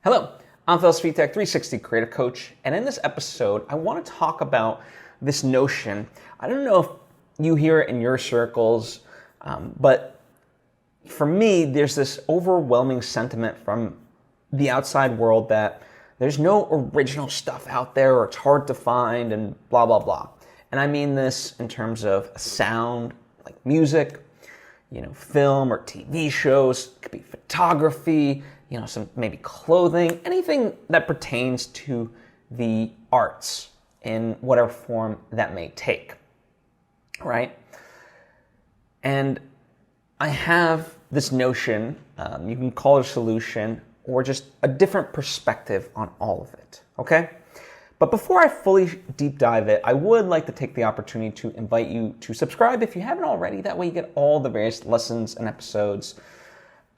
Hello, I'm Svitek, 360 Creative Coach, and in this episode, I want to talk about this notion. I don't know if you hear it in your circles, but for me, there's this overwhelming sentiment from the outside world that there's no original stuff out there, or it's hard to find, and blah, blah, blah. And I mean this in terms of sound, like music, film or TV shows. It could be photography, some maybe clothing, anything that pertains to the arts in whatever form that may take, right? And I have this notion, you can call it a solution, or just a different perspective on all of it, okay? But before I fully deep dive it, I would like to take the opportunity to invite you to subscribe if you haven't already. That way you get all the various lessons and episodes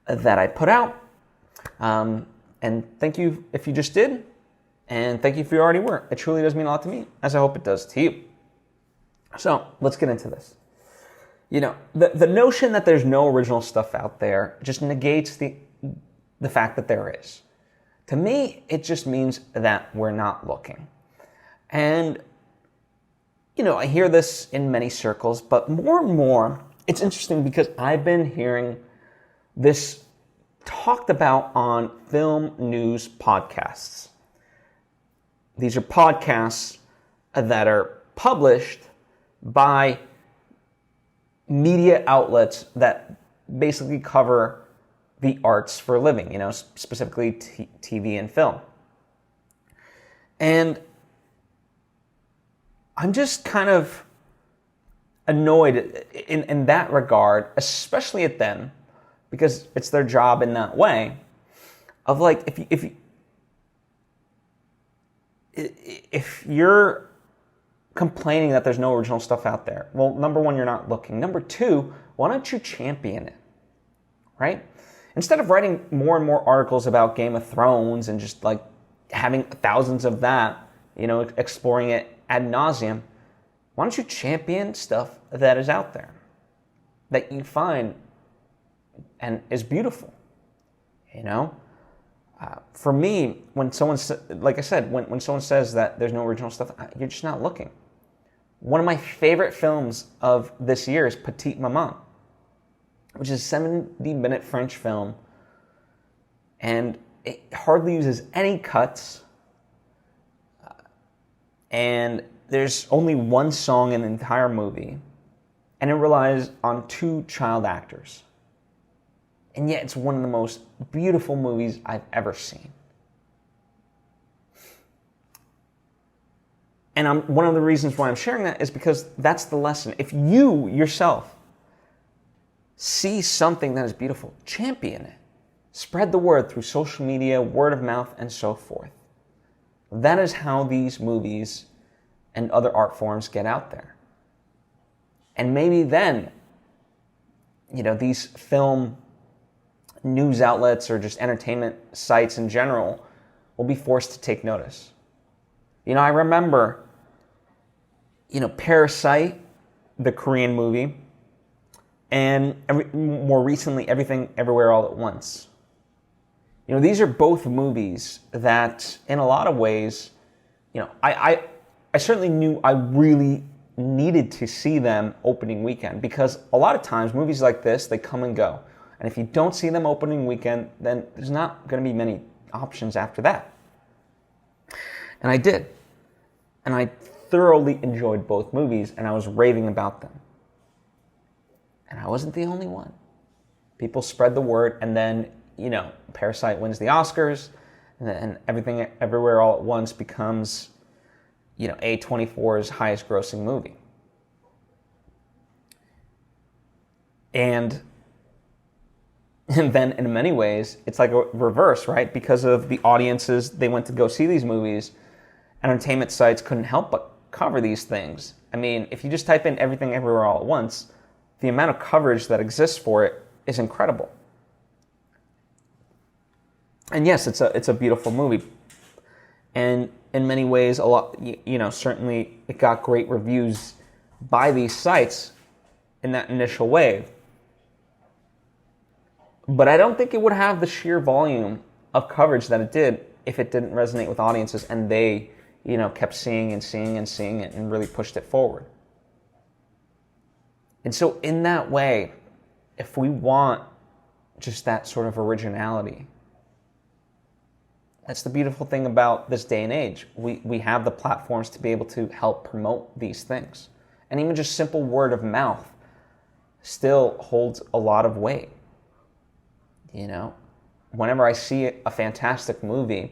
that I put out. And thank you if you just did, and thank you if you already were. It truly does mean a lot to me, as I hope it does to you. So let's get into this. The notion that there's no original stuff out there just negates the fact that there is. To me, it just means that we're not looking. And, I hear this in many circles, but more and more, it's interesting because I've been hearing this talked about on film news podcasts. These are podcasts that are published by media outlets that basically cover the arts for a living, specifically TV and film. And I'm just kind of annoyed in that regard, especially at them, because it's their job in that way, of like, if you're complaining that there's no original stuff out there, well, number one, you're not looking. Number two, why don't you champion it, right? Instead of writing more and more articles about Game of Thrones and just like having thousands of that, exploring it ad nauseum, why don't you champion stuff that is out there, that you find and is beautiful, For me, when someone, like I said, when someone says that there's no original stuff, you're just not looking. One of my favorite films of this year is Petite Maman, which is a 70-minute French film, and it hardly uses any cuts, and there's only one song in the entire movie, and it relies on two child actors. And yet it's one of the most beautiful movies I've ever seen. And one of the reasons why I'm sharing that is because that's the lesson. If you yourself see something that is beautiful, champion it. Spread the word through social media, word of mouth, and so forth. That is how these movies and other art forms get out there. And maybe then, these film news outlets or just entertainment sites in general will be forced to take notice. I remember, Parasite, the Korean movie, and more recently, Everything Everywhere All at Once. These are both movies that, in a lot of ways, I certainly knew I really needed to see them opening weekend, because a lot of times movies like this, they come and go. And if you don't see them opening weekend, then there's not going to be many options after that. And I did. And I thoroughly enjoyed both movies, and I was raving about them. And I wasn't the only one. People spread the word, and then, Parasite wins the Oscars, and Everything Everywhere All at Once becomes, A24's highest grossing movie. And then in many ways, it's like a reverse, right? Because of the audiences, they went to go see these movies, entertainment sites couldn't help but cover these things. I mean, if you just type in Everything Everywhere All at Once, the amount of coverage that exists for it is incredible. And yes, it's a beautiful movie. And in many ways, a lot, certainly it got great reviews by these sites in that initial wave. But I don't think it would have the sheer volume of coverage that it did if it didn't resonate with audiences and they, kept seeing and seeing and seeing it and really pushed it forward. And so in that way, if we want just that sort of originality, that's the beautiful thing about this day and age. We have the platforms to be able to help promote these things. And even just simple word of mouth still holds a lot of weight. Whenever I see a fantastic movie,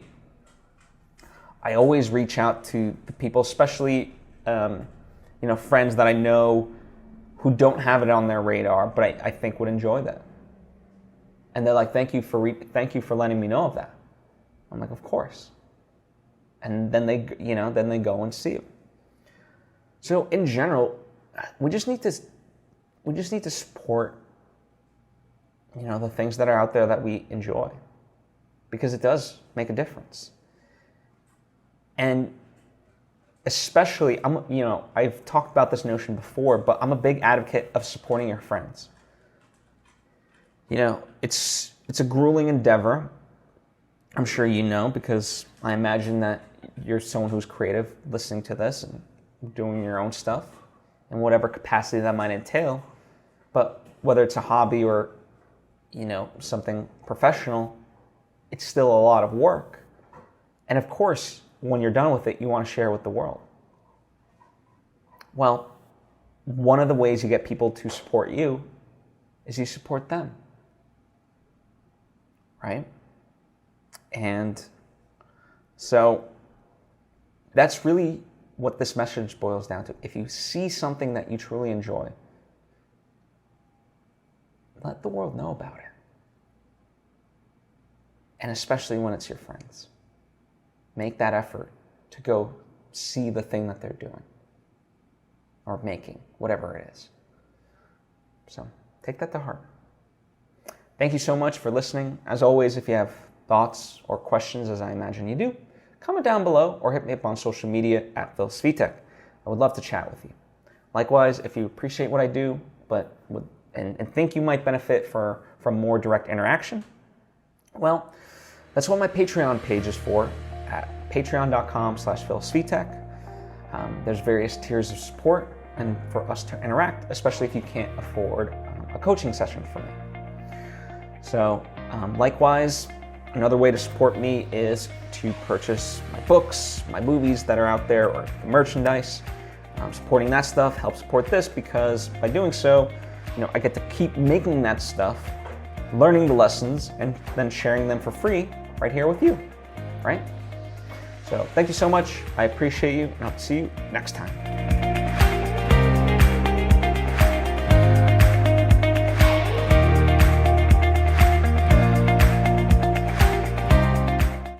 I always reach out to the people, especially friends that I know who don't have it on their radar, but I think would enjoy that. And they're like, thank you for letting me know of that. I'm like, of course. And then they go and see it. So in general, we just need to support, the things that are out there that we enjoy, because it does make a difference. And especially, I've talked about this notion before, but I'm a big advocate of supporting your friends. It's a grueling endeavor. I'm sure you know, because I imagine that you're someone who's creative listening to this and doing your own stuff in whatever capacity that might entail. But whether it's a hobby or, something professional, it's still a lot of work. And of course, when you're done with it, you want to share with the world. Well, one of the ways you get people to support you is you support them. Right? And so that's really what this message boils down to. If you see something that you truly enjoy, let the world know about it. And especially when it's your friends. Make that effort to go see the thing that they're doing or making, whatever it is. So take that to heart. Thank you so much for listening. As always, if you have thoughts or questions, as I imagine you do, comment down below or hit me up on social media at Svitek. I would love to chat with you. Likewise, if you appreciate what I do, and think you might benefit from more direct interaction, well, that's what my Patreon page is for, at patreon.com/PhilSvitek. There's various tiers of support and for us to interact, especially if you can't afford a coaching session from me. So likewise, another way to support me is to purchase my books, my movies that are out there, or the merchandise. Supporting that stuff helps support this, because by doing so, I get to keep making that stuff, learning the lessons, and then sharing them for free right here with you, right? So thank you so much. I appreciate you, and I'll see you next time.